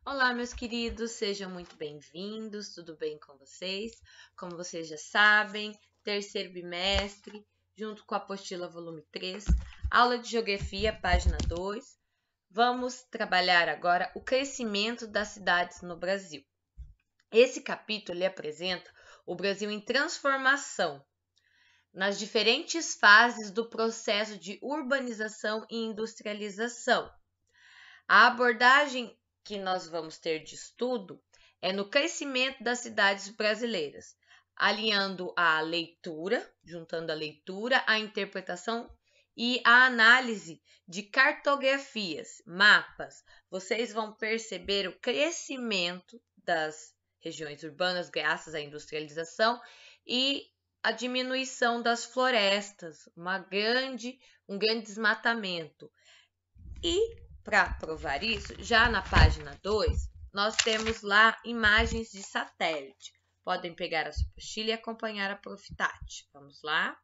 Olá, meus queridos, sejam muito bem-vindos, tudo bem com vocês? Como vocês já sabem, terceiro bimestre, junto com a apostila volume 3, aula de geografia, página 2. Vamos trabalhar agora o crescimento das cidades no Brasil. Esse capítulo apresenta o Brasil em transformação, nas diferentes fases do processo de urbanização e industrialização. A abordagem que nós vamos ter de estudo é no crescimento das cidades brasileiras, alinhando a leitura, juntando a leitura, a interpretação e a análise de cartografias, mapas. Vocês vão perceber o crescimento das regiões urbanas graças à industrialização e a diminuição das florestas, um grande desmatamento. E para provar isso, já na página 2, nós temos lá imagens de satélite. Podem pegar a sua apostila e acompanhar a Prof. Tati. Vamos lá.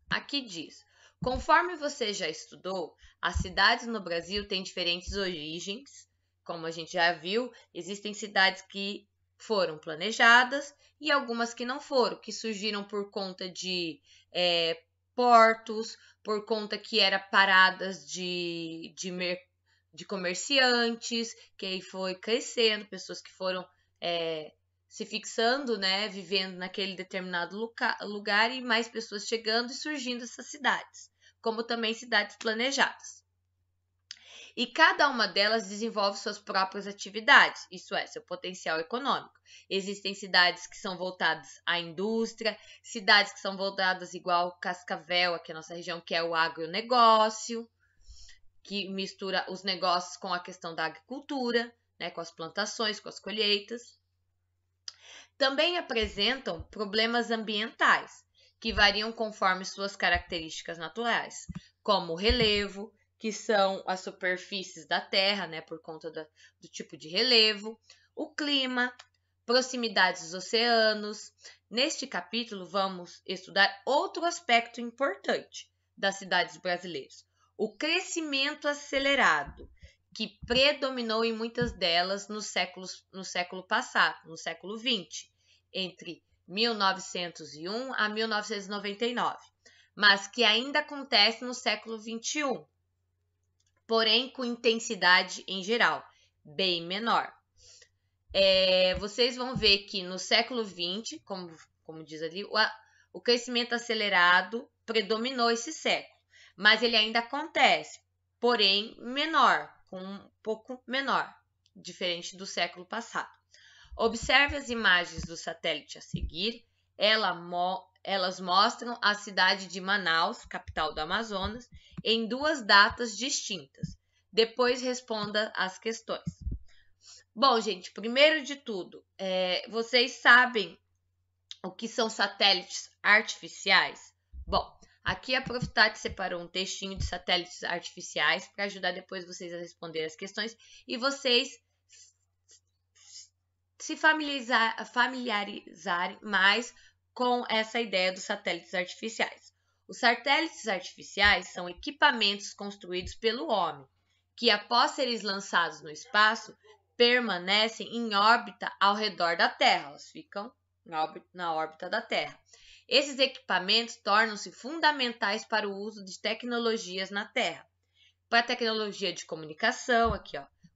Aqui diz: conforme você já estudou, as cidades no Brasil têm diferentes origens. Como a gente já viu, existem cidades que foram planejadas e algumas que não foram, que surgiram por conta de portos, por conta que eram paradas de comerciantes, que aí foi crescendo, pessoas que foram se fixando, né, vivendo naquele determinado lugar e mais pessoas chegando e surgindo essas cidades, como também cidades planejadas. E cada uma delas desenvolve suas próprias atividades, isso é, seu potencial econômico. Existem cidades que são voltadas à indústria, cidades que são voltadas igual Cascavel, aqui na nossa região, que é o agronegócio, que mistura os negócios com a questão da agricultura, né, com as plantações, com as colheitas. Também apresentam problemas ambientais, que variam conforme suas características naturais, como o relevo, que são as superfícies da Terra, né, por conta do tipo de relevo, o clima, proximidades dos oceanos. Neste capítulo, vamos estudar outro aspecto importante das cidades brasileiras: o crescimento acelerado, que predominou em muitas delas no século passado, no século XX, entre 1901 a 1999, mas que ainda acontece no século XXI, porém com intensidade em geral bem menor. Vocês vão ver que no século XX, como diz ali, o crescimento acelerado predominou esse século, mas ele ainda acontece, porém menor, com um pouco menor, diferente do século passado. Observe as imagens do satélite a seguir. Elas mostram a cidade de Manaus, capital do Amazonas, em duas datas distintas. Depois responda as questões. Bom, gente, primeiro de tudo, vocês sabem o que são satélites artificiais? Bom, aqui a Prof. Tati separou um textinho de satélites artificiais para ajudar depois vocês a responder as questões e vocês se familiarizarem mais com essa ideia dos satélites artificiais. Os satélites artificiais são equipamentos construídos pelo homem, que após serem lançados no espaço, permanecem em órbita ao redor da Terra, elas ficam na órbita da Terra. Esses equipamentos tornam-se fundamentais para o uso de tecnologias na Terra, para a tecnologia de comunicação,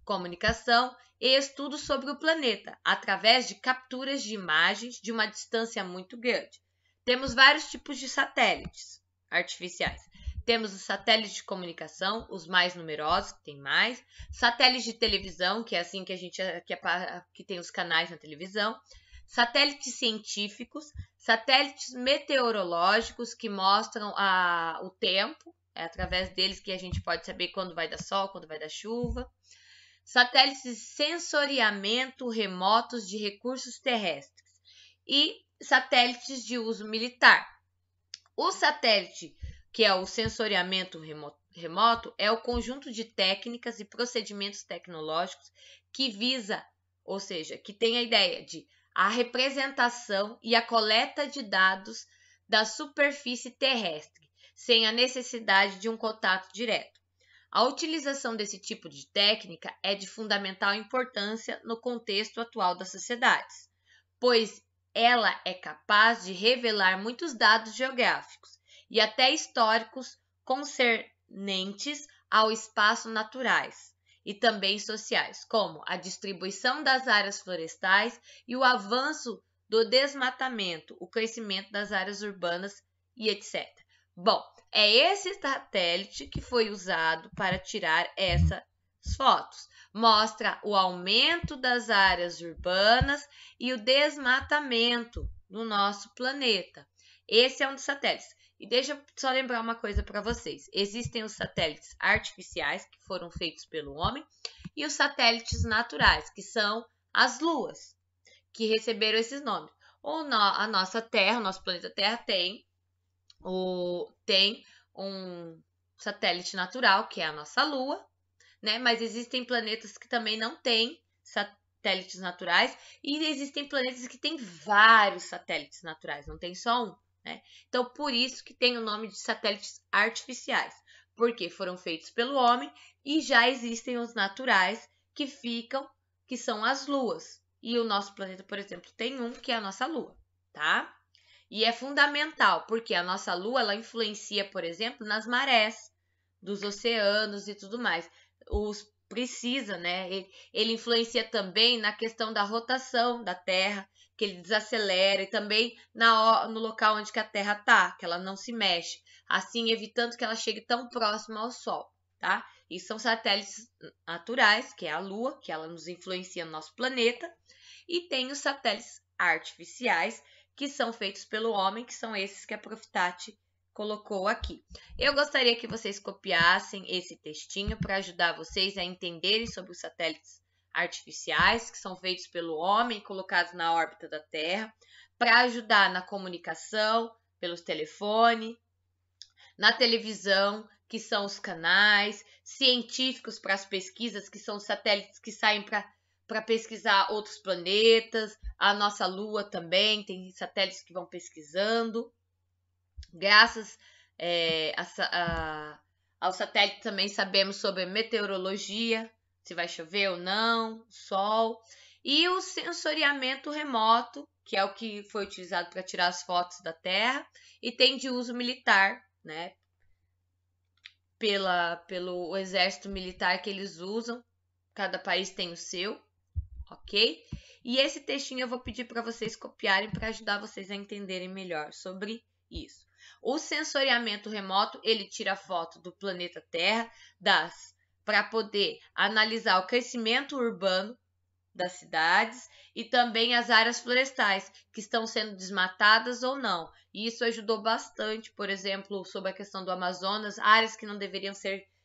comunicação e estudos sobre o planeta, através de capturas de imagens de uma distância muito grande. Temos vários tipos de satélites artificiais. Temos os satélites de comunicação, os mais numerosos, que tem mais. Satélites de televisão, que é assim que a gente que tem os canais na televisão. Satélites científicos, satélites meteorológicos que mostram o tempo. É através deles que a gente pode saber quando vai dar sol, quando vai dar chuva. Satélites de sensoriamento remotos de recursos terrestres e satélites de uso militar. O satélite, que é o sensoriamento remoto, é o conjunto de técnicas e procedimentos tecnológicos que visa, ou seja, que tem a ideia de a representação e a coleta de dados da superfície terrestre, sem a necessidade de um contato direto. A utilização desse tipo de técnica é de fundamental importância no contexto atual das sociedades, pois ela é capaz de revelar muitos dados geográficos e até históricos concernentes ao espaço naturais e também sociais, como a distribuição das áreas florestais e o avanço do desmatamento, o crescimento das áreas urbanas e etc. Bom, é esse satélite que foi usado para tirar essas fotos. Mostra o aumento das áreas urbanas e o desmatamento no nosso planeta. Esse é um dos satélites. E deixa eu só lembrar uma coisa para vocês. Existem os satélites artificiais, que foram feitos pelo homem, e os satélites naturais, que são as luas, que receberam esses nomes. A nossa Terra, o nosso planeta Terra tem um satélite natural, que é a nossa Lua, né? Mas existem planetas que também não têm satélites naturais, e existem planetas que têm vários satélites naturais, não tem só um, né? Então, por isso que tem o nome de satélites artificiais, porque foram feitos pelo homem e já existem os naturais que são as luas. E o nosso planeta, por exemplo, tem um que é a nossa Lua, tá? E é fundamental, porque a nossa Lua, ela influencia, por exemplo, nas marés dos oceanos e tudo mais. Precisa, né? Ele influencia também na questão da rotação da Terra, que ele desacelera, e também no local onde que a Terra está, que ela não se mexe, assim evitando que ela chegue tão próxima ao Sol, tá? E são satélites naturais, que é a Lua, que ela nos influencia no nosso planeta, e tem os satélites artificiais, que são feitos pelo homem, que são esses que a Profitati colocou aqui. Eu gostaria que vocês copiassem esse textinho para ajudar vocês a entenderem sobre os satélites artificiais, que são feitos pelo homem, colocados na órbita da Terra, para ajudar na comunicação, pelos telefones, na televisão, que são os canais, científicos para as pesquisas, que são os satélites que saem para pesquisar outros planetas, a nossa Lua também, tem satélites que vão pesquisando. Graças ao satélite também sabemos sobre meteorologia, se vai chover ou não, sol. E o sensoriamento remoto, que é o que foi utilizado para tirar as fotos da Terra, e tem de uso militar, né? Pelo exército militar que eles usam. Cada país tem o seu, ok? E esse textinho eu vou pedir para vocês copiarem para ajudar vocês a entenderem melhor sobre isso. O sensoriamento remoto, ele tira foto do planeta Terra, para poder analisar o crescimento urbano das cidades e também as áreas florestais que estão sendo desmatadas ou não. E isso ajudou bastante, por exemplo, sobre a questão do Amazonas, áreas que não deveriam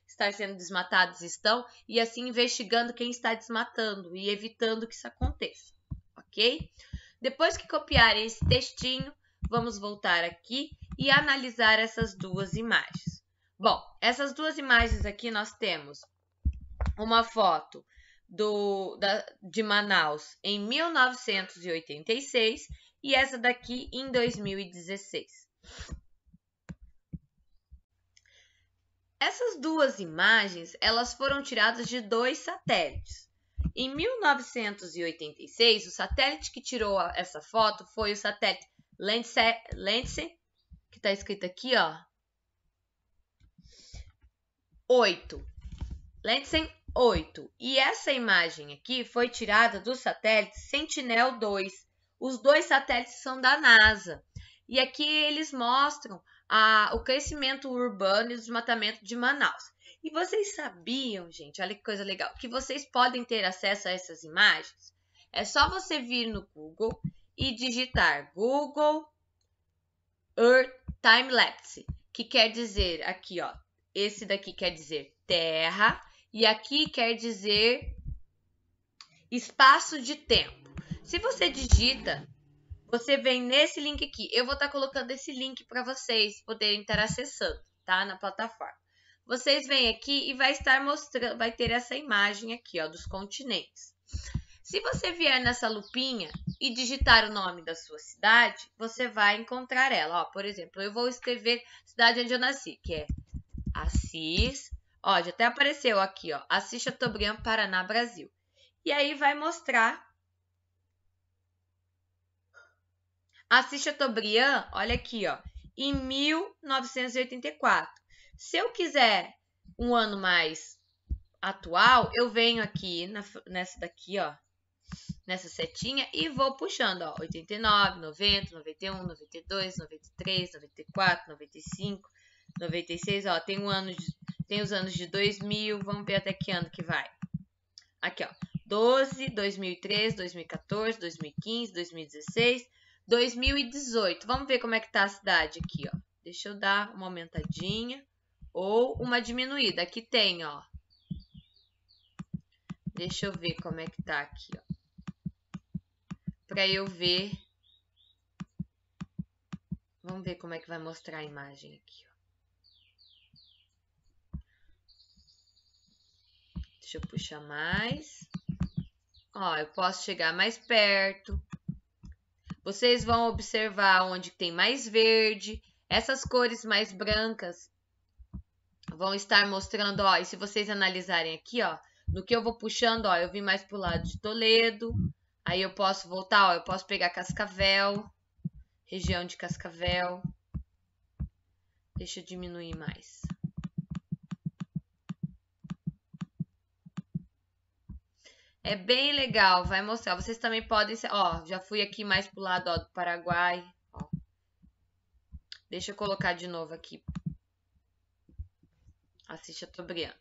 estar sendo desmatadas estão, e assim investigando quem está desmatando e evitando que isso aconteça, ok? Depois que copiarem esse textinho, vamos voltar aqui e analisar essas duas imagens. Bom, essas duas imagens aqui nós temos uma foto de Manaus em 1986 e essa daqui em 2016. Essas duas imagens, elas foram tiradas de dois satélites. Em 1986, o satélite que tirou essa foto foi o satélite Landsat, que está escrito aqui, ó, 8. Landsat 8. E essa imagem aqui foi tirada do satélite Sentinel-2. Os dois satélites são da NASA. E aqui eles mostram o crescimento urbano e o desmatamento de Manaus. E vocês sabiam, gente, olha que coisa legal, que vocês podem ter acesso a essas imagens? É só você vir no Google e digitar Google Earth Time-Lapse, que quer dizer aqui, ó, esse daqui quer dizer Terra e aqui quer dizer espaço de tempo. Se você digita, você vem nesse link aqui. Eu vou estar colocando esse link para vocês poderem estar acessando, tá? Na plataforma. Vocês vêm aqui e vai estar mostrando, vai ter essa imagem aqui, ó, dos continentes. Se você vier nessa lupinha e digitar o nome da sua cidade, você vai encontrar ela. Ó, por exemplo, eu vou escrever cidade onde eu nasci, que é Assis. Ó, já até apareceu aqui, ó, Assis Chateaubriand, Paraná, Brasil. E aí vai mostrar Assis Chateaubriand, olha aqui, ó, em 1984. Se eu quiser um ano mais atual, eu venho aqui nessa daqui, ó, nessa setinha e vou puxando, ó, 89, 90, 91, 92, 93, 94, 95, 96, ó, tem os anos de 2000, vamos ver até que ano que vai. Aqui, ó, 12, 2013, 2014, 2015, 2016, 2018. Vamos ver como é que tá a cidade aqui, ó. Deixa eu dar uma aumentadinha ou uma diminuída. Aqui tem, ó. Deixa eu ver como é que tá aqui, ó. Para eu ver. Vamos ver como é que vai mostrar a imagem aqui, ó. Deixa eu puxar mais. Ó, eu posso chegar mais perto. Vocês vão observar onde tem mais verde. Essas cores mais brancas vão estar mostrando, ó. E se vocês analisarem aqui, ó, no que eu vou puxando, ó, eu vim mais pro lado de Toledo. Aí eu posso voltar, ó, eu posso pegar Cascavel, região de Cascavel. Deixa eu diminuir mais. É bem legal, vai mostrar. Vocês também podem, ó, já fui aqui mais pro lado, ó, do Paraguai, ó. Deixa eu colocar de novo aqui. Assis Chateaubriand,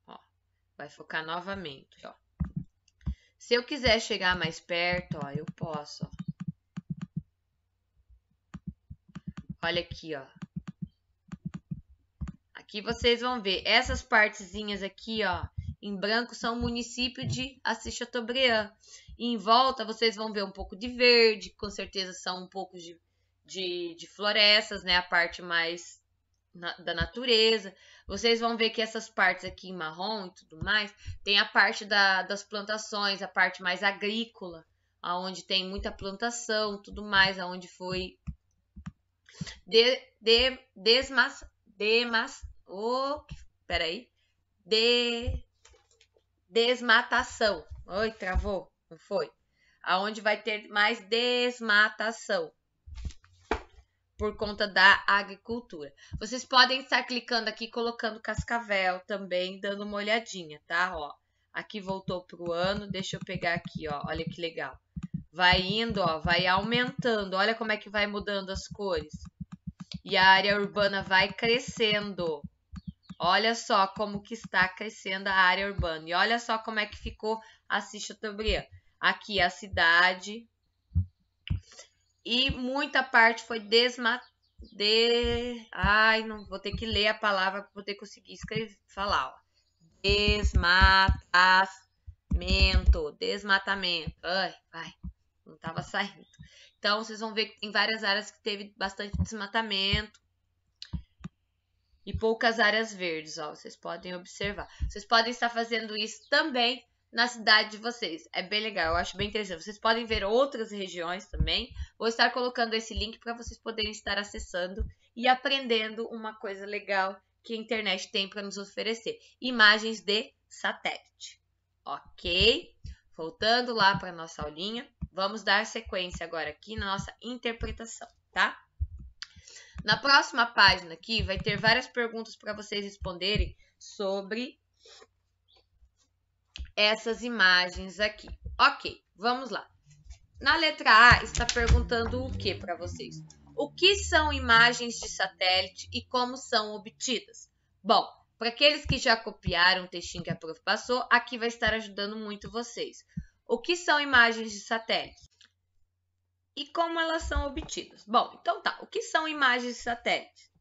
ó. Vai focar novamente, ó. Se eu quiser chegar mais perto, ó, eu posso, ó. Olha aqui, ó. Aqui vocês vão ver essas partezinhas aqui, ó, em branco são o município de Assis Chateaubriand. E em volta vocês vão ver um pouco de verde, com certeza são um pouco de florestas, né? A parte mais da natureza. Vocês vão ver que essas partes aqui em marrom e tudo mais, tem a parte das plantações, a parte mais agrícola, onde tem muita plantação, tudo mais, onde foi desmatação. Oi, travou, não foi? Aonde vai ter mais desmatação por conta da agricultura. Vocês podem estar clicando aqui, colocando Cascavel também, dando uma olhadinha, tá? Ó, aqui voltou pro ano, deixa eu pegar aqui, ó, olha que legal. Vai indo, ó, vai aumentando, olha como é que vai mudando as cores. E a área urbana vai crescendo. Olha só como que está crescendo a área urbana. E olha só como é que ficou Assis Chateaubriand. Aqui a cidade. E muita parte foi Ai, não vou ter que ler a palavra para poder conseguir falar. Ó. Desmatamento. Ai, não estava saindo. Então, vocês vão ver que tem várias áreas que teve bastante desmatamento. E poucas áreas verdes, ó, vocês podem observar. Vocês podem estar fazendo isso também na cidade de vocês. É bem legal, eu acho bem interessante. Vocês podem ver outras regiões também. Vou estar colocando esse link para vocês poderem estar acessando e aprendendo uma coisa legal que a internet tem para nos oferecer. Imagens de satélite. Ok? Voltando lá para a nossa aulinha, vamos dar sequência agora aqui na nossa interpretação, tá? Na próxima página aqui vai ter várias perguntas para vocês responderem sobre essas imagens aqui. Ok, vamos lá. Na letra A está perguntando o que para vocês? O que são imagens de satélite e como são obtidas? Bom, para aqueles que já copiaram o textinho que a prof passou, aqui vai estar ajudando muito vocês. O que são imagens de satélite? E como elas são obtidas? Bom, então tá. O que são imagens de satélite?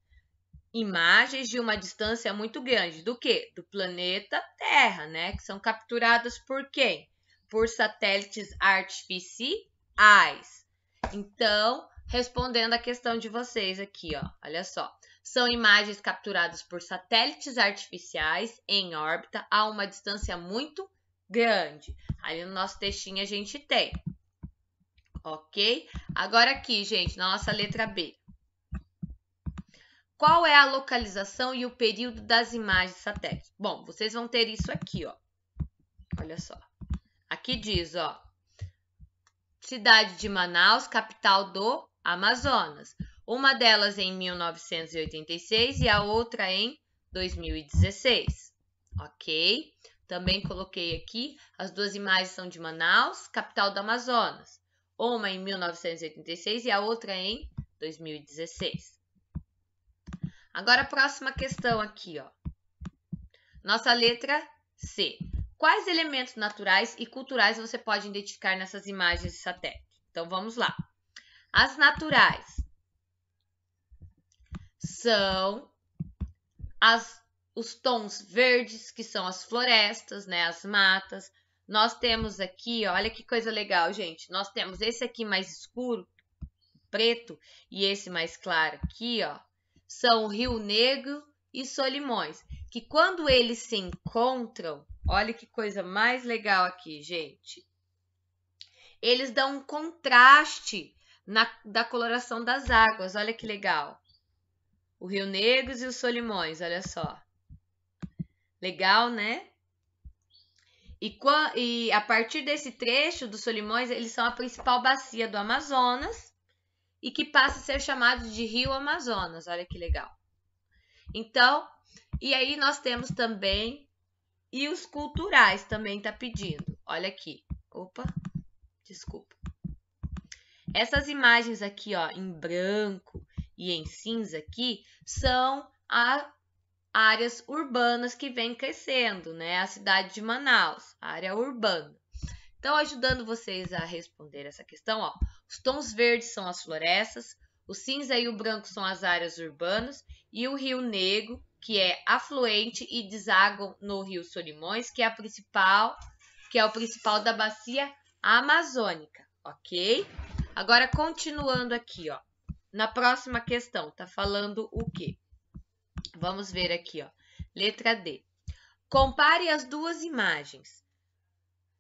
Imagens de uma distância muito grande. Do quê? Do planeta Terra, né? Que são capturadas por quem? Por satélites artificiais. Então, respondendo a questão de vocês aqui, ó. Olha só. São imagens capturadas por satélites artificiais em órbita a uma distância muito grande. Ali no nosso textinho a gente tem. Ok? Agora aqui, gente, na nossa letra B. Qual é a localização e o período das imagens satélites? Bom, vocês vão ter isso aqui, ó. Olha só. Aqui diz, ó. Cidade de Manaus, capital do Amazonas. Uma delas em 1986 e a outra em 2016. Ok? Também coloquei aqui, as duas imagens são de Manaus, capital do Amazonas. Uma em 1986 e a outra em 2016. Agora a próxima questão aqui, ó. Nossa letra C. Quais elementos naturais e culturais você pode identificar nessas imagens de satélite? Então vamos lá. As naturais são os tons verdes, que são as florestas, né, as matas. Nós temos aqui, ó, olha que coisa legal, gente. Nós temos esse aqui mais escuro, preto, e esse mais claro aqui, ó, são o Rio Negro e Solimões, que quando eles se encontram, olha que coisa mais legal aqui, gente. Eles dão um contraste da coloração das águas, olha que legal. O Rio Negro e os Solimões, olha só. Legal, né? E a partir desse trecho dos Solimões, eles são a principal bacia do Amazonas e que passa a ser chamado de Rio Amazonas. Olha que legal. Então, e aí nós temos também, e os culturais também tá pedindo. Olha aqui. Opa, desculpa. Essas imagens aqui, ó, em branco e em cinza aqui, são áreas urbanas que vem crescendo, né? A cidade de Manaus, a área urbana. Então, ajudando vocês a responder essa questão, ó, os tons verdes são as florestas, o cinza e o branco são as áreas urbanas e o Rio Negro, que é afluente e deságua no Rio Solimões, que é o principal da bacia amazônica, ok? Agora, continuando aqui, ó, na próxima questão, tá falando o quê? Vamos ver aqui, ó. Letra D. Compare as duas imagens.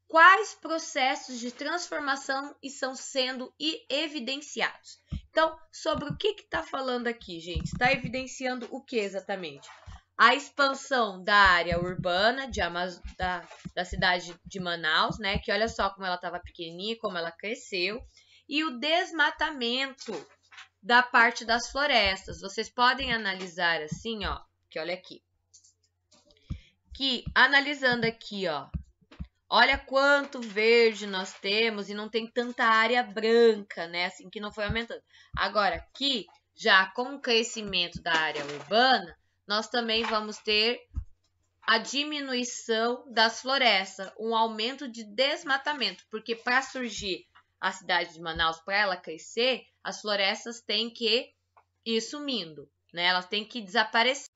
Quais processos de transformação estão sendo evidenciados? Então, sobre o que está falando aqui, gente? Está evidenciando o que exatamente? A expansão da área urbana da cidade de Manaus, né? Que olha só como ela estava pequenininha, como ela cresceu. E o desmatamento da parte das florestas. Vocês podem analisar assim, ó, que olha aqui. Que analisando aqui, ó, olha quanto verde nós temos e não tem tanta área branca, né, assim que não foi aumentando. Agora aqui, já com o crescimento da área urbana, nós também vamos ter a diminuição das florestas, um aumento de desmatamento, porque para surgir a cidade de Manaus, para ela crescer, as florestas têm que ir sumindo, né? Elas têm que desaparecer.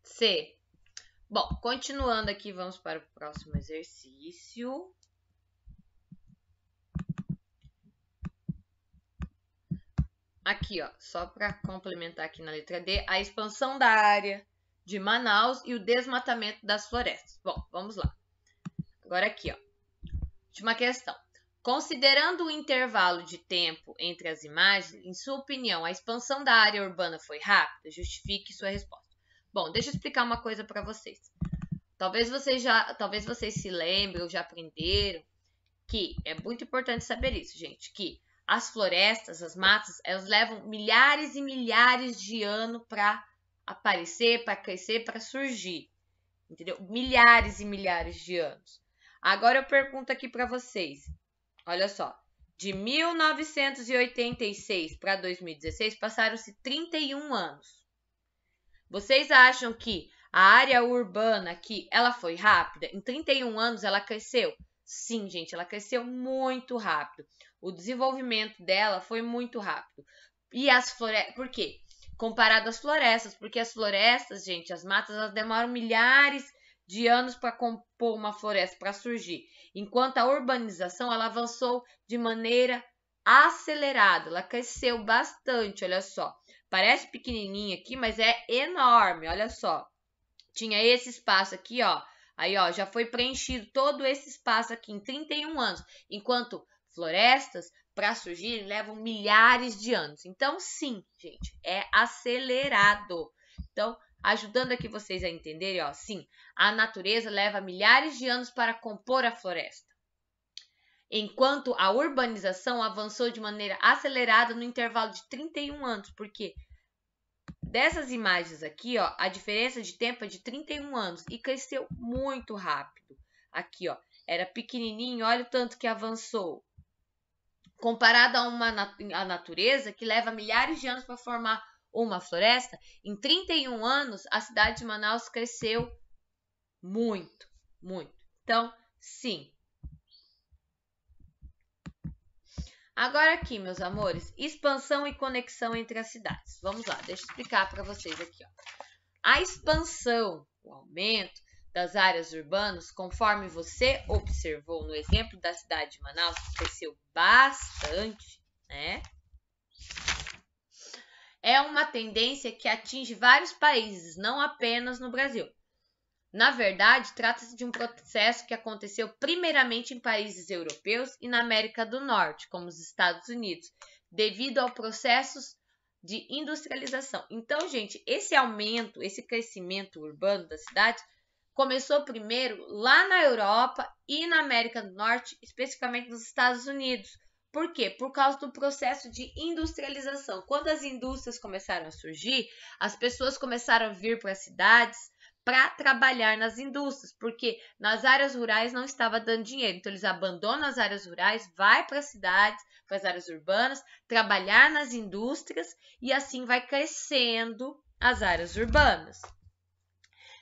C. Bom, continuando aqui, vamos para o próximo exercício. Aqui, ó, só para complementar aqui na letra D, a expansão da área de Manaus e o desmatamento das florestas. Bom, vamos lá. Agora aqui, ó, última questão. Considerando o intervalo de tempo entre as imagens, em sua opinião, a expansão da área urbana foi rápida? Justifique sua resposta. Bom, deixa eu explicar uma coisa para vocês. Talvez vocês se lembrem ou já aprenderam que é muito importante saber isso, gente, que as florestas, as matas, elas levam milhares e milhares de anos para aparecer, para crescer, para surgir, entendeu? Milhares e milhares de anos. Agora eu pergunto aqui para vocês. Olha só, de 1986 para 2016 passaram-se 31 anos. Vocês acham que a área urbana aqui, ela foi rápida? Em 31 anos ela cresceu? Sim, gente, ela cresceu muito rápido. O desenvolvimento dela foi muito rápido. E as florestas, por quê? Comparado às florestas, porque as florestas, gente, as matas, elas demoram milhares de anos para compor uma floresta, para surgir. Enquanto a urbanização, ela avançou de maneira acelerada, ela cresceu bastante, olha só. Parece pequenininha aqui, mas é enorme, olha só. Tinha esse espaço aqui, ó, Aí, ó, já foi preenchido todo esse espaço aqui em 31 anos, enquanto florestas, para surgir, levam milhares de anos. Então, sim, gente, é acelerado. Então, ajudando aqui vocês a entenderem, ó, sim, a natureza leva milhares de anos para compor a floresta, enquanto a urbanização avançou de maneira acelerada no intervalo de 31 anos, porque dessas imagens aqui, ó, a diferença de tempo é de 31 anos e cresceu muito rápido. Aqui, ó, era pequenininho, olha o tanto que avançou. Comparado a natureza, que leva milhares de anos para formar uma floresta, em 31 anos, a cidade de Manaus cresceu muito, muito. Então, sim. Agora aqui, meus amores, expansão e conexão entre as cidades. Vamos lá, deixa eu explicar para vocês aqui, ó. A expansão, o aumento das áreas urbanas, conforme você observou no exemplo da cidade de Manaus, que cresceu bastante, né? É uma tendência que atinge vários países, não apenas no Brasil. Na verdade, trata-se de um processo que aconteceu primeiramente em países europeus e na América do Norte, como os Estados Unidos, devido ao processo de industrialização. Então, gente, esse aumento, esse crescimento urbano das cidades começou primeiro lá na Europa e na América do Norte, especificamente nos Estados Unidos. Por quê? Por causa do processo de industrialização. Quando as indústrias começaram a surgir, as pessoas começaram a vir para as cidades para trabalhar nas indústrias, porque nas áreas rurais não estava dando dinheiro. Então, eles abandonam as áreas rurais, vai para as cidades, para as áreas urbanas, trabalhar nas indústrias e assim vai crescendo as áreas urbanas.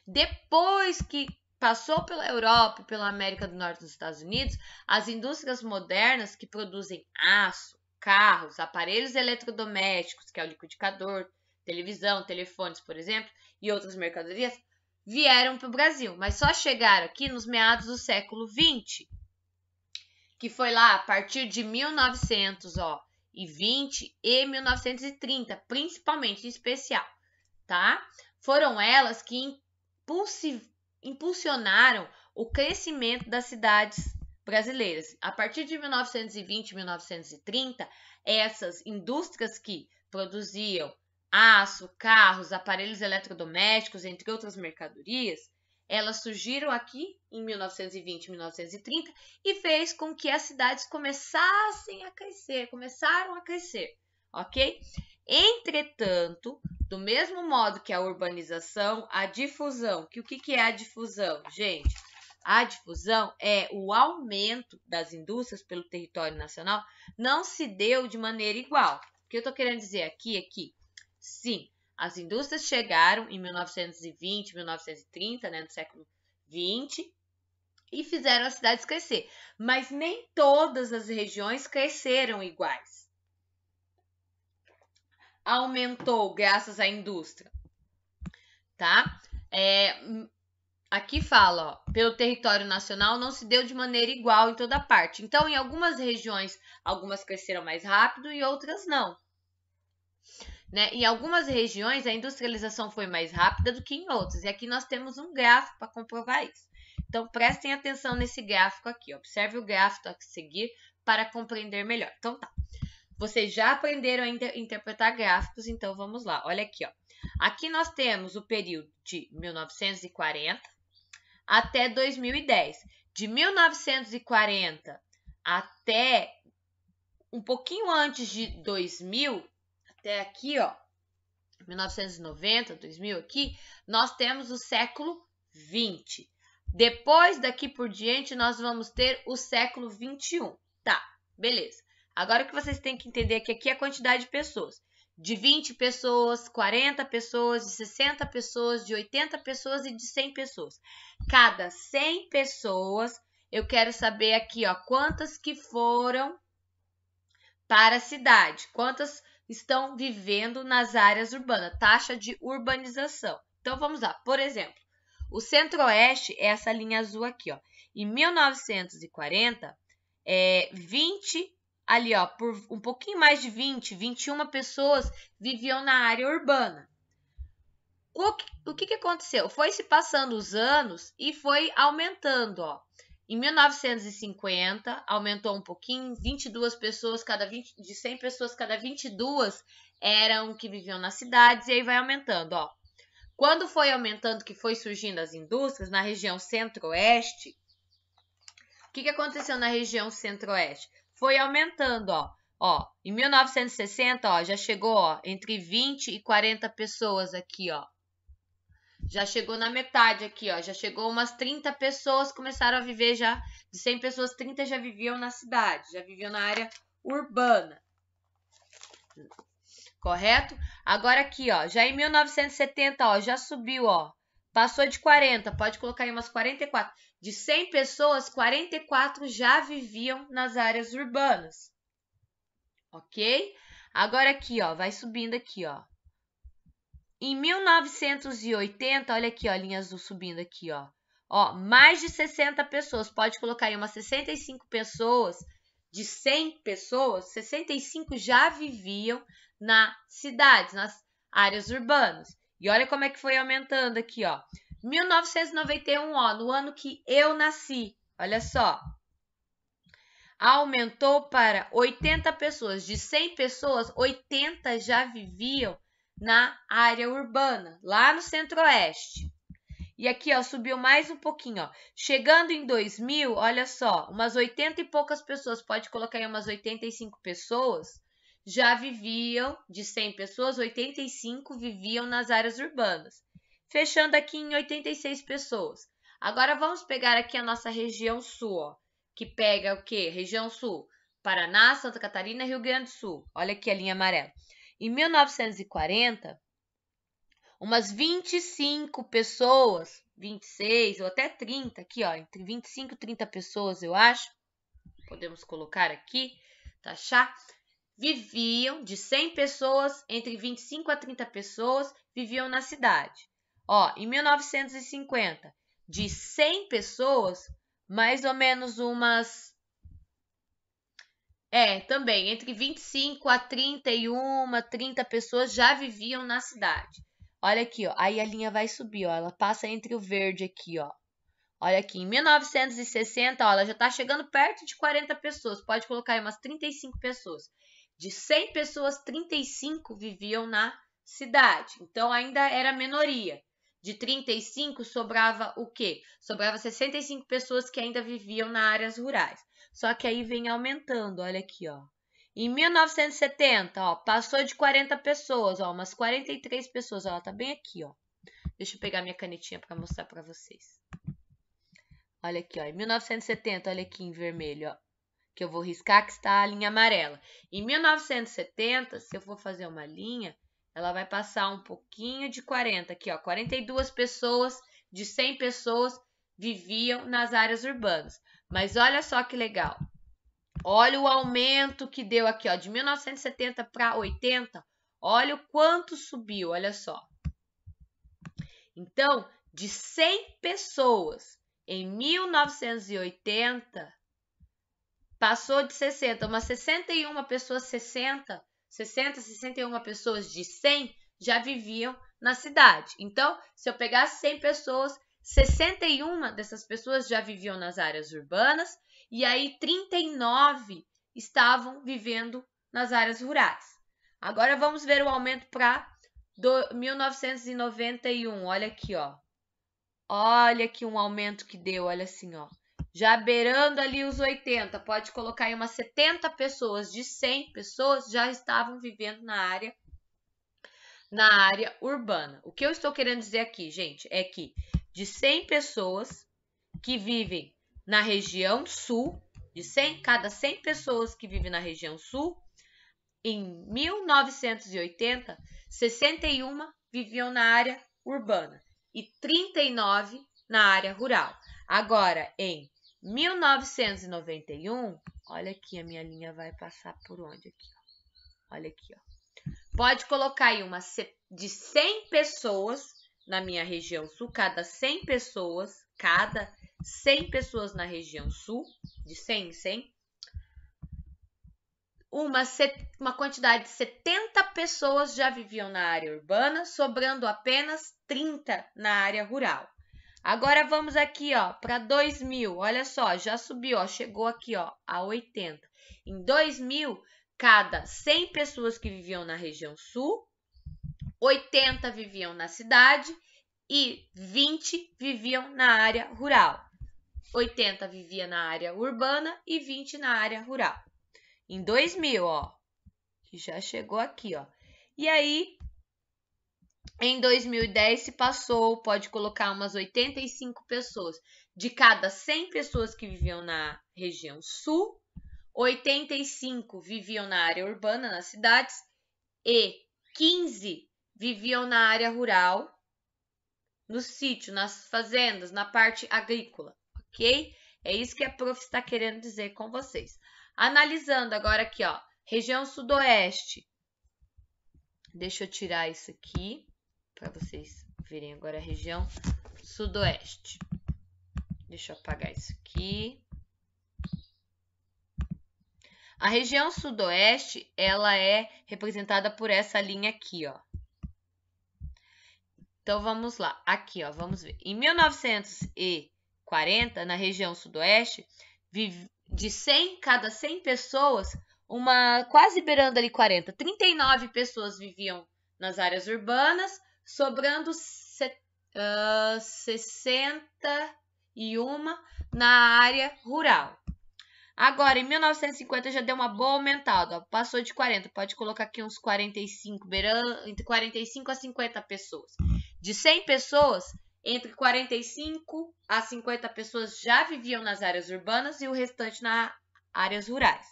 Depois que passou pela Europa, pela América do Norte e dos Estados Unidos, as indústrias modernas que produzem aço, carros, aparelhos eletrodomésticos, que é o liquidificador, televisão, telefones, por exemplo, e outras mercadorias, vieram para o Brasil, mas só chegaram aqui nos meados do século XX, que foi lá a partir de 1920 e 1930, principalmente em especial, tá? Foram elas que impulsionaram o crescimento das cidades brasileiras. A partir de 1920 e 1930, essas indústrias que produziam aço, carros, aparelhos eletrodomésticos, entre outras mercadorias, elas surgiram aqui em 1920 e 1930 e fez com que as cidades começaram a crescer, ok? Entretanto, do mesmo modo que a urbanização, a difusão, o que é a difusão, gente? A difusão é o aumento das indústrias pelo território nacional, não se deu de maneira igual. O que eu estou querendo dizer aqui é que, sim, as indústrias chegaram em 1920, 1930, né, no século 20, e fizeram as cidades crescer, mas nem todas as regiões cresceram iguais. Aumentou graças à indústria, tá? Aqui fala, ó, pelo território nacional não se deu de maneira igual em toda parte. Então, em algumas regiões, algumas cresceram mais rápido e outras não. Né? Em algumas regiões, a industrialização foi mais rápida do que em outras. E aqui nós temos um gráfico para comprovar isso. Então, prestem atenção nesse gráfico aqui. Observe o gráfico a seguir para compreender melhor. Então, tá. Vocês já aprenderam a interpretar gráficos, então vamos lá. Olha aqui, ó. Aqui nós temos o período de 1940 até 2010. De 1940 até um pouquinho antes de 2000, até aqui, ó, 1990, 2000 aqui, nós temos o século 20. Depois daqui por diante, nós vamos ter o século 21. Tá, beleza. Agora o que vocês têm que entender é que aqui é a quantidade de pessoas. De 20 pessoas, 40 pessoas, de 60 pessoas, de 80 pessoas e de 100 pessoas. Cada 100 pessoas, eu quero saber aqui, ó, quantas que foram para a cidade, quantas estão vivendo nas áreas urbanas, taxa de urbanização. Então, vamos lá. Por exemplo, o Centro-Oeste é essa linha azul aqui, ó. Em 1940, 20 ali, ó, por um pouquinho mais de 21 pessoas viviam na área urbana. O que aconteceu? Foi se passando os anos e foi aumentando, ó. Em 1950, aumentou um pouquinho, 22 pessoas de 100 pessoas, cada 22 eram que viviam nas cidades, e aí vai aumentando, ó. Quando foi aumentando, que foi surgindo as indústrias, na região centro-oeste, o que aconteceu na região centro-oeste? Foi aumentando, ó. Em 1960, ó, já chegou, ó, entre 20 e 40 pessoas aqui, ó. Já chegou na metade aqui, ó. Já chegou umas 30 pessoas, começaram a viver já. De 100 pessoas, 30 já viviam na cidade, já viviam na área urbana. Correto? Agora aqui, ó. Já em 1970, ó, já subiu, ó. Passou de 40, pode colocar aí umas 44. De 100 pessoas, 44 já viviam nas áreas urbanas. Ok? Agora aqui, ó. Vai subindo aqui, ó. Em 1980, olha aqui, ó, a linha azul subindo aqui, ó. Ó, mais de 60 pessoas, pode colocar aí umas 65 pessoas, de 100 pessoas, 65 já viviam nas cidades, nas áreas urbanas. E olha como é que foi aumentando aqui, ó. 1991, ó, no ano que eu nasci, olha só. Aumentou para 80 pessoas, de 100 pessoas, 80 já viviam na área urbana, lá no centro-oeste. E aqui, ó, subiu mais um pouquinho, ó. Chegando em 2000, olha só, umas 80 e poucas pessoas, pode colocar aí umas 85 pessoas, já viviam, de 100 pessoas, 85 viviam nas áreas urbanas. Fechando aqui em 86 pessoas. Agora vamos pegar aqui a nossa região sul, ó, que pega o quê? Região sul, Paraná, Santa Catarina, Rio Grande do Sul. Olha aqui a linha amarela. Em 1940, umas 25 pessoas, 26 ou até 30 aqui, ó, entre 25 e 30 pessoas, eu acho, podemos colocar aqui, taxar, viviam, de 100 pessoas, entre 25 a 30 pessoas, viviam na cidade. Ó, em 1950, de 100 pessoas, mais ou menos umas... também, entre 25 a 31, 30 pessoas já viviam na cidade. Olha aqui, ó, aí a linha vai subir, ó, ela passa entre o verde aqui, ó. Olha aqui, em 1960, ó, ela já está chegando perto de 40 pessoas, pode colocar aí umas 35 pessoas. De 100 pessoas, 35 viviam na cidade, então ainda era minoria. De 35 sobrava o quê? Sobrava 65 pessoas que ainda viviam nas áreas rurais. Só que aí vem aumentando, olha aqui, ó. Em 1970, ó, passou de 40 pessoas, ó, umas 43 pessoas, ó, ela tá bem aqui, ó. Deixa eu pegar minha canetinha para mostrar para vocês. Olha aqui, ó, em 1970, olha aqui em vermelho, ó, que eu vou riscar que está a linha amarela. Em 1970, se eu for fazer uma linha, ela vai passar um pouquinho de 40, aqui, ó, 42 pessoas de 100 pessoas viviam nas áreas urbanas. Mas olha só que legal. Olha o aumento que deu aqui, ó, de 1970 para 80. Olha o quanto subiu, olha só. Então, de 100 pessoas em 1980, passou de 60, umas 61 pessoas, 60, 61 pessoas de 100 já viviam na cidade. Então, se eu pegar 100 pessoas, 61 dessas pessoas já viviam nas áreas urbanas e aí 39 estavam vivendo nas áreas rurais. Agora vamos ver o aumento para 1991. Olha aqui, ó. Olha aqui um aumento que deu, olha assim, ó. Já beirando ali os 80, pode colocar aí umas 70 pessoas, de 100 pessoas já estavam vivendo na área urbana. O que eu estou querendo dizer aqui, gente, é que de 100 pessoas que vivem na região sul, cada 100 pessoas que vivem na região sul, em 1980, 61 viviam na área urbana e 39 na área rural. Agora, em 1991, olha aqui, a minha linha vai passar por onde aqui, ó. Olha aqui, ó. Pode colocar aí de 100 pessoas na minha região sul, cada 100 pessoas na região sul, de 100 em 100, uma quantidade de 70 pessoas já viviam na área urbana, sobrando apenas 30 na área rural. Agora vamos aqui, ó, para 2000. Olha só, já subiu, ó, chegou aqui, ó, a 80. Em 2000, cada 100 pessoas que viviam na região sul, 80 viviam na cidade e 20 viviam na área rural. 80 vivia na área urbana e 20 na área rural. Em 2000, ó, que já chegou aqui, ó. E aí, em 2010 se passou, pode colocar umas 85 pessoas. De cada 100 pessoas que viviam na região sul, 85 viviam na área urbana, nas cidades, e 15 viviam na área rural, no sítio, nas fazendas, na parte agrícola, ok? É isso que a prof está querendo dizer com vocês. Analisando agora aqui, ó, região sudoeste. Deixa eu tirar isso aqui, para vocês verem agora a região sudoeste. Deixa eu apagar isso aqui. A região sudoeste, ela é representada por essa linha aqui, ó. Então, vamos lá. Aqui, ó, vamos ver. Em 1940, na região sudoeste, de 100, cada 100 pessoas, quase beirando ali 40, 39 pessoas viviam nas áreas urbanas, sobrando 61 na área rural. Agora, em 1950 já deu uma boa aumentada, ó, passou de 40, pode colocar aqui uns 45, beirando entre 45 a 50 pessoas. De 100 pessoas, entre 45 a 50 pessoas já viviam nas áreas urbanas e o restante nas áreas rurais.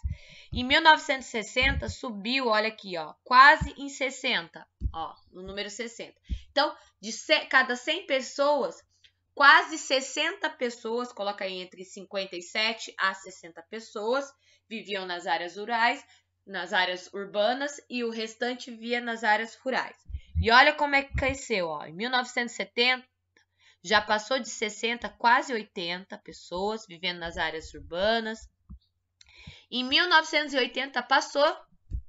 Em 1960 subiu, olha aqui, ó, quase em 60, ó, no número 60. Então, de cada 100 pessoas, quase 60 pessoas, coloca aí entre 57 a 60 pessoas, viviam nas áreas rurais, nas áreas urbanas e o restante vivia nas áreas rurais. E olha como é que cresceu, ó. Em 1970 já passou de 60, quase 80 pessoas vivendo nas áreas urbanas. Em 1980 passou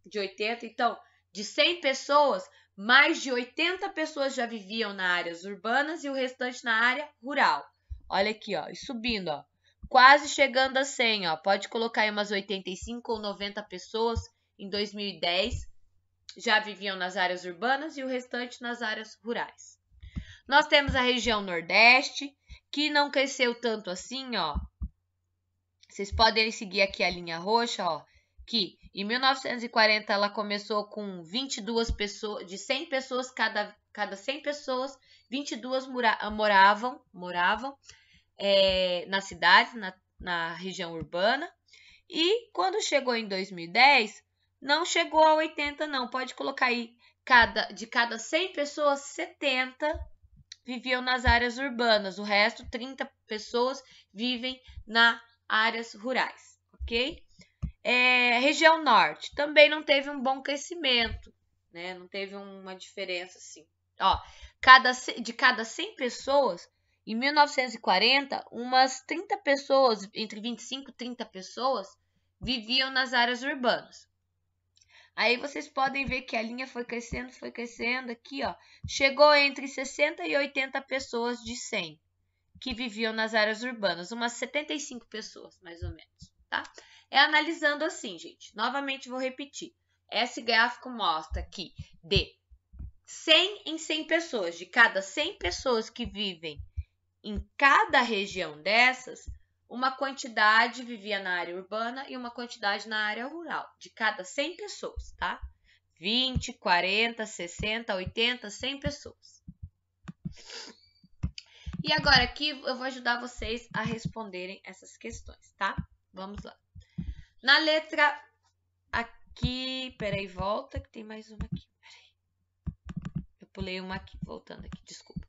de 80, então de 100 pessoas, mais de 80 pessoas já viviam nas áreas urbanas e o restante na área rural. Olha aqui, ó, e subindo, ó, quase chegando a 100, ó. Pode colocar aí umas 85 ou 90 pessoas em 2010 já viviam nas áreas urbanas e o restante nas áreas rurais. Nós temos a região Nordeste, que não cresceu tanto assim, ó. Vocês podem seguir aqui a linha roxa, ó, que em 1940 ela começou com 22 pessoas, de 100 pessoas, cada 100 pessoas, 22 moravam nas cidades, na região urbana. E quando chegou em 2010, não chegou a 80 não, pode colocar aí, de cada 100 pessoas, 70 viviam nas áreas urbanas, o resto, 30 pessoas, vivem nas áreas rurais, ok? Região norte também não teve um bom crescimento, né? Não teve uma diferença assim. Ó, de cada 100 pessoas, em 1940, umas 30 pessoas, entre 25 e 30 pessoas, viviam nas áreas urbanas. Aí vocês podem ver que a linha foi crescendo aqui, ó. Chegou entre 60 e 80 pessoas de 100 que viviam nas áreas urbanas, umas 75 pessoas, mais ou menos, tá? Analisando assim, gente. Novamente vou repetir. Esse gráfico mostra que de 100 em 100 pessoas, de cada 100 pessoas que vivem em cada região dessas, uma quantidade vivia na área urbana e uma quantidade na área rural, de cada 100 pessoas, tá? 20, 40, 60, 80, 100 pessoas. E agora aqui eu vou ajudar vocês a responderem essas questões, tá? Vamos lá. Na letra aqui, peraí, volta, que tem mais uma aqui. Peraí. Eu pulei uma aqui, voltando aqui, desculpa.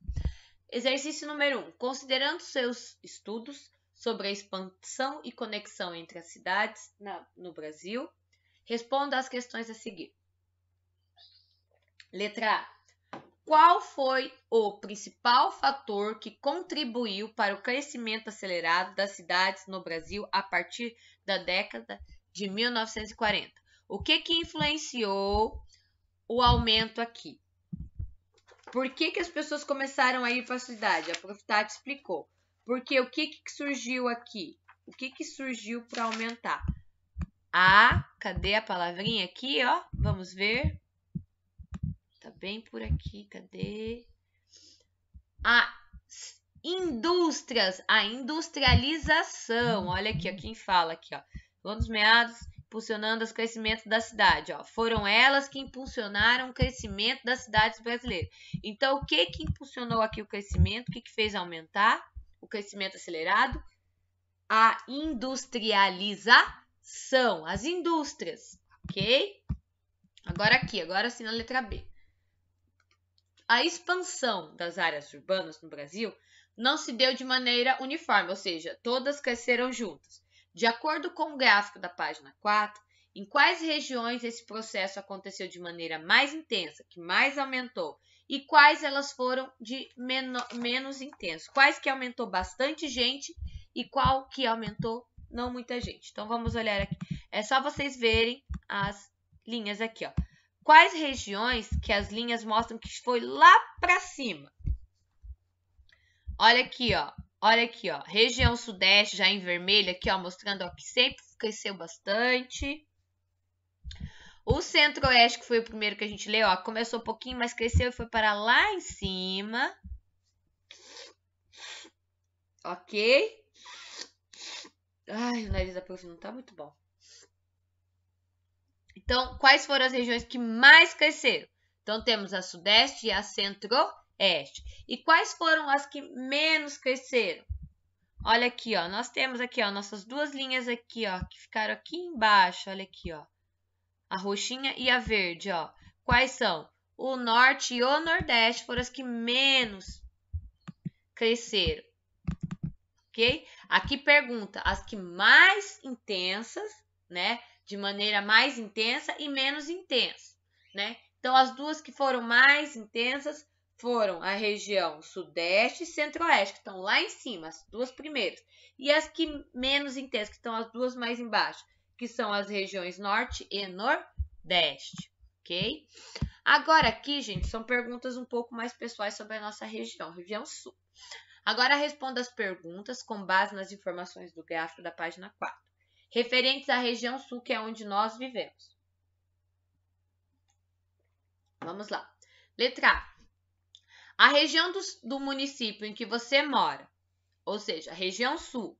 Exercício número 1. Considerando seus estudos sobre a expansão e conexão entre as cidades no Brasil, responda às questões a seguir. Letra A. Qual foi o principal fator que contribuiu para o crescimento acelerado das cidades no Brasil a partir da década de 1940? O que influenciou o aumento aqui? Por que as pessoas começaram a ir para a cidade? A Prof. Tati explicou. Porque o que surgiu aqui? O que surgiu para aumentar? Cadê a palavrinha aqui, ó? Vamos ver. Tá bem por aqui, cadê? Indústrias, a industrialização. Olha aqui, ó, quem fala aqui, ó. Um dos meados impulsionando o crescimento da cidade, ó. Foram elas que impulsionaram o crescimento das cidades brasileiras. Então, o que impulsionou aqui o crescimento? O que fez aumentar o crescimento acelerado? A industrialização, as indústrias, ok? Agora sim na letra B. A expansão das áreas urbanas no Brasil não se deu de maneira uniforme, ou seja, todas cresceram juntas. De acordo com o gráfico da página 4, em quais regiões esse processo aconteceu de maneira mais intensa, que mais aumentou, e quais elas foram de menos intenso? Quais que aumentou bastante gente e qual que aumentou não muita gente? Então, vamos olhar aqui. É só vocês verem as linhas aqui, ó. Quais regiões que as linhas mostram que foi lá para cima? Olha aqui, ó. Olha aqui, ó. Região sudeste já em vermelho aqui, ó, mostrando ó, que sempre cresceu bastante. O centro-oeste, que foi o primeiro que a gente leu, ó, começou um pouquinho, mas cresceu e foi para lá em cima. Ok? Ai, o nariz da prof não tá muito bom. Então, quais foram as regiões que mais cresceram? Então, temos a sudeste e a centro-oeste. E quais foram as que menos cresceram? Olha aqui, ó. Nós temos aqui, ó, nossas duas linhas aqui, ó, que ficaram aqui embaixo. Olha aqui, ó. A roxinha e a verde, ó. Quais são? O norte e o nordeste foram as que menos cresceram. Ok? Aqui pergunta as que mais intensas, né? De maneira mais intensa e menos intensa, né? Então, as duas que foram mais intensas foram a região sudeste e centro-oeste, que estão lá em cima, as duas primeiras. E as que menos intensas, que estão as duas mais embaixo, que são as regiões norte e nordeste, ok? Agora aqui, gente, são perguntas um pouco mais pessoais sobre a nossa região sul. Agora responda as perguntas com base nas informações do gráfico da página 4, referentes à região sul, que é onde nós vivemos. Vamos lá. Letra A. A região do município em que você mora, ou seja, a região sul,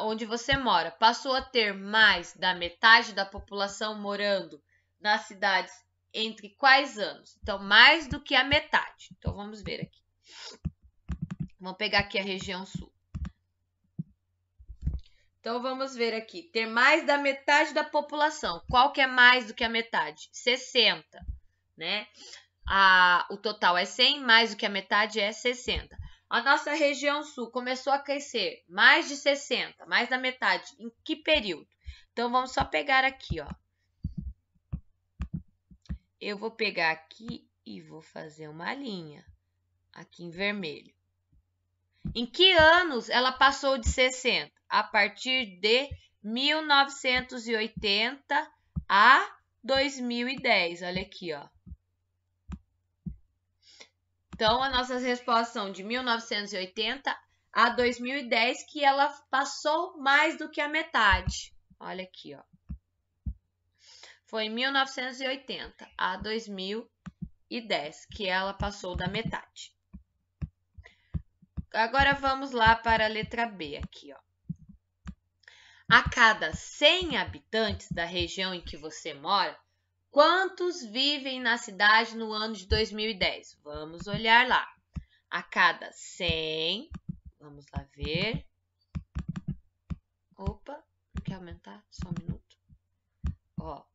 onde você mora, passou a ter mais da metade da população morando nas cidades entre quais anos? Então, mais do que a metade. Então, vamos ver aqui. Vamos pegar aqui a região sul. Então, vamos ver aqui. Ter mais da metade da população. Qual que é mais do que a metade? 60, né? O total é 100, mais do que a metade é 60. A nossa região sul começou a crescer mais de 60, mais da metade. Em que período? Então, vamos só pegar aqui, ó. Eu vou pegar aqui e vou fazer uma linha aqui em vermelho. Em que anos ela passou de 60? A partir de 1980 a 2010. Olha aqui, ó. Então, as nossas respostas são de 1980 a 2010, que ela passou mais do que a metade. Olha aqui, ó. Foi em 1980 a 2010 que ela passou da metade. Agora vamos lá para a letra B aqui, ó. A cada 100 habitantes da região em que você mora, quantos vivem na cidade no ano de 2010? Vamos olhar lá. A cada 100, vamos lá ver. Opa, não quer aumentar? Só um minuto. Ó,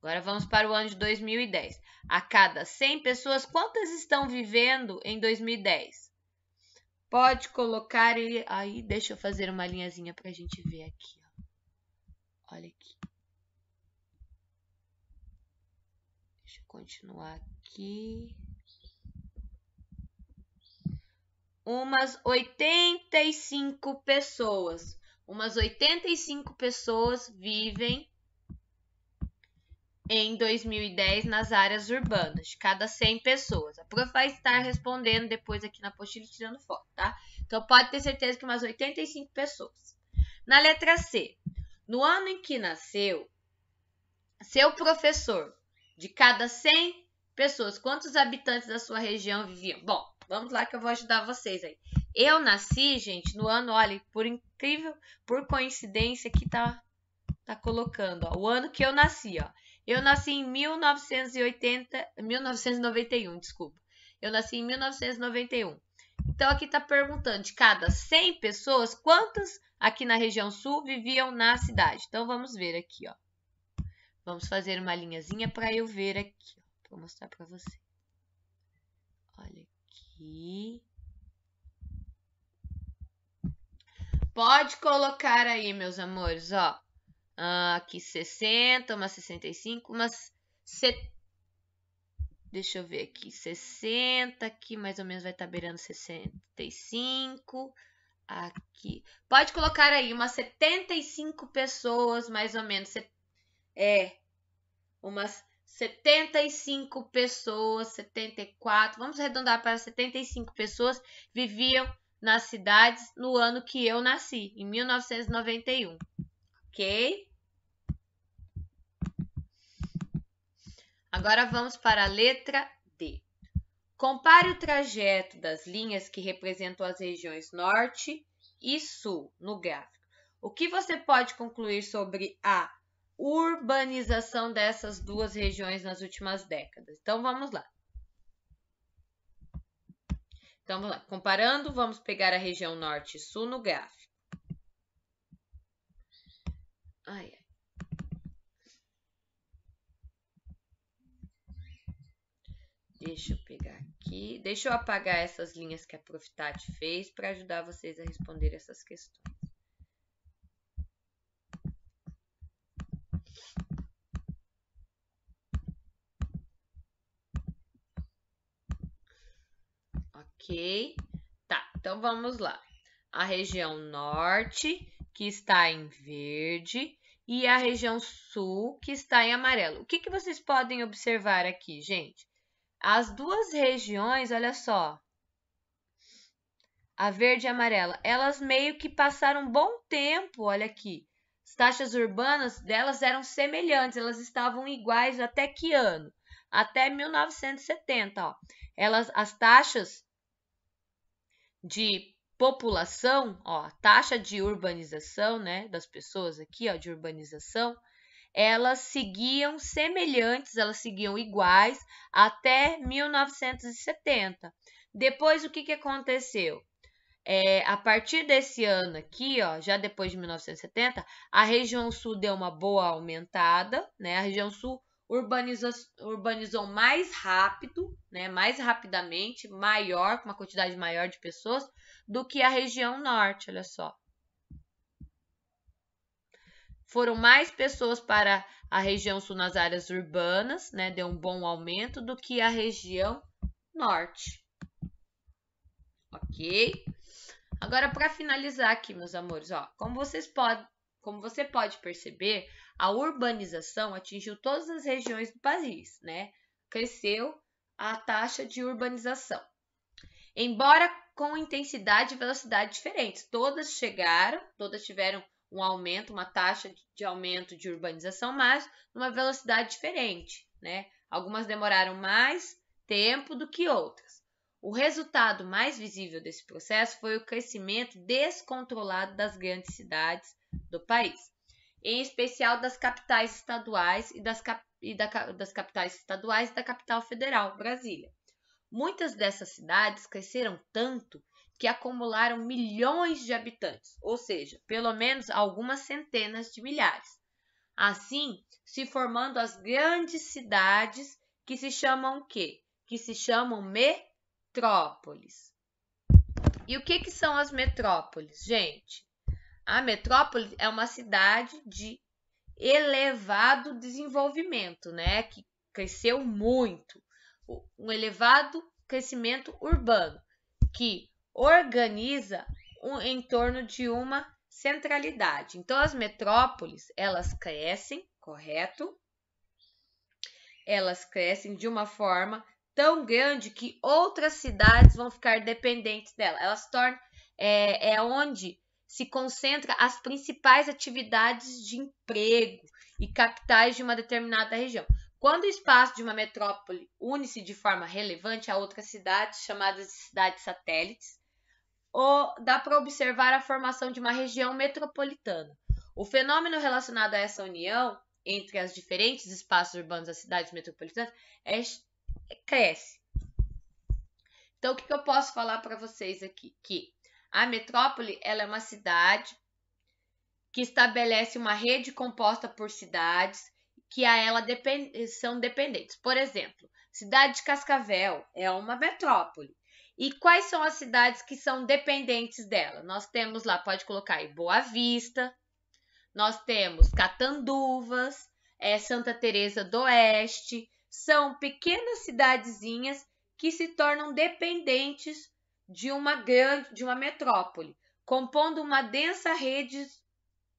agora vamos para o ano de 2010. A cada 100 pessoas, quantas estão vivendo em 2010? Pode colocar ele aí, deixa eu fazer uma linhazinha para a gente ver aqui. Ó. Olha aqui. Deixa eu continuar aqui. Umas 85 pessoas. Umas 85 pessoas vivem em 2010 nas áreas urbanas, de cada 100 pessoas. A prof vai estar respondendo depois aqui na apostila tirando foto, tá? Então pode ter certeza que umas 85 pessoas. Na letra C, no ano em que nasceu, seu professor, de cada 100 pessoas, quantos habitantes da sua região viviam? Bom, vamos lá que eu vou ajudar vocês aí. Eu nasci, gente, no ano, olha, por incrível, por coincidência que tá colocando, ó, o ano que eu nasci, ó. Eu nasci em 1991, desculpa. Eu nasci em 1991. Então, aqui está perguntando, de cada 100 pessoas, quantas aqui na região sul viviam na cidade? Então, vamos ver aqui, ó. Vamos fazer uma linhazinha para eu ver aqui, para mostrar para você. Olha aqui. Pode colocar aí, meus amores, ó. Aqui 60, umas 65, umas... Deixa eu ver aqui, 60, aqui mais ou menos vai estar beirando 65, aqui. Pode colocar aí umas 75 pessoas, mais ou menos, umas 75 pessoas, 74, vamos arredondar para 75 pessoas viviam nas cidades no ano que eu nasci, em 1991, ok? Agora vamos para a letra D. Compare o trajeto das linhas que representam as regiões norte e sul no gráfico. O que você pode concluir sobre a urbanização dessas duas regiões nas últimas décadas? Então, vamos lá. Então, vamos lá. Comparando, vamos pegar a região norte e sul no gráfico. Deixa eu pegar aqui. Deixa eu apagar essas linhas que a Prof. Tati fez para ajudar vocês a responder essas questões. Ok? Tá, então vamos lá. A região norte, que está em verde, e a região sul, que está em amarelo. O que vocês podem observar aqui, gente? As duas regiões, olha só, a verde e a amarela, elas meio que passaram um bom tempo, olha aqui. As taxas urbanas delas eram semelhantes, elas estavam iguais até que ano? Até 1970, ó. As taxas de população, ó, a taxa de urbanização, né, das pessoas aqui, ó, de urbanização, elas seguiam semelhantes, elas seguiam iguais até 1970. Depois, o que aconteceu? A partir desse ano aqui, ó, já depois de 1970, a região sul deu uma boa aumentada, né? A região sul urbanizou mais rápido, né? Mais rapidamente, maior, com uma quantidade maior de pessoas, do que a região norte, olha só. Foram mais pessoas para a região sul nas áreas urbanas, né? Deu um bom aumento do que a região norte. Ok? Agora, para finalizar aqui, meus amores, ó, como você pode perceber, a urbanização atingiu todas as regiões do país, né? Cresceu a taxa de urbanização. Embora com intensidade e velocidade diferentes, todas tiveram um aumento, uma taxa de aumento de urbanização, mas numa velocidade diferente, né? Algumas demoraram mais tempo do que outras. O resultado mais visível desse processo foi o crescimento descontrolado das grandes cidades do país, em especial das capitais estaduais das capitais estaduais e da capital federal, Brasília. Muitas dessas cidades cresceram tanto que acumularam milhões de habitantes, ou seja, pelo menos algumas centenas de milhares. Assim, se formando as grandes cidades que se chamam o quê? Que se chamam metrópoles. E o que são as metrópoles, gente? A metrópole é uma cidade de elevado desenvolvimento, né? Que cresceu muito. Um elevado crescimento urbano, que organiza em torno de uma centralidade. Então, as metrópoles, elas crescem, correto? elas crescem de uma forma tão grande que outras cidades vão ficar dependentes dela. Elas tornam onde se concentra as principais atividades de emprego e capitais de uma determinada região. Quando o espaço de uma metrópole une-se de forma relevante a outras cidades, chamadas de cidades satélites, dá para observar a formação de uma região metropolitana. O fenômeno relacionado a essa união entre os diferentes espaços urbanos das cidades metropolitanas cresce. Então, o que eu posso falar para vocês aqui? Que a metrópole ela é uma cidade que estabelece uma rede composta por cidades que a ela são dependentes. Por exemplo, cidade de Cascavel é uma metrópole. E quais são as cidades que são dependentes dela? Nós temos lá, pode colocar aí, Boa Vista, nós temos Catanduvas, Santa Teresa do Oeste, são pequenas cidadezinhas que se tornam dependentes de uma metrópole, compondo uma densa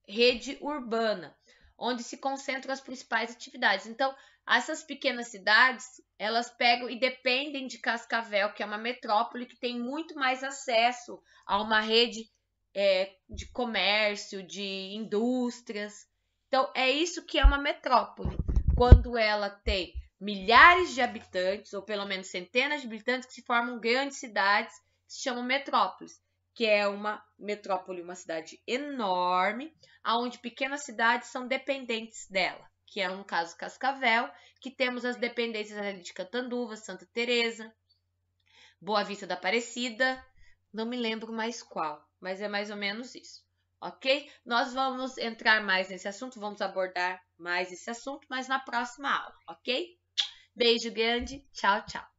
rede urbana, onde se concentram as principais atividades. Então, essas pequenas cidades, elas pegam e dependem de Cascavel, que é uma metrópole que tem muito mais acesso a uma rede de comércio, de indústrias. Então, é isso que é uma metrópole. Quando ela tem milhares de habitantes, ou pelo menos centenas de habitantes, que se formam grandes cidades, que se chamam metrópoles, que é uma metrópole, uma cidade enorme, onde pequenas cidades são dependentes dela, que é no caso Cascavel, que temos as dependências ali de Catanduva, Santa Teresa, Boa Vista da Aparecida, não me lembro mais qual, mas é mais ou menos isso, ok? Nós vamos entrar mais nesse assunto, vamos abordar mais esse assunto, mas na próxima aula, ok? Beijo grande, tchau, tchau!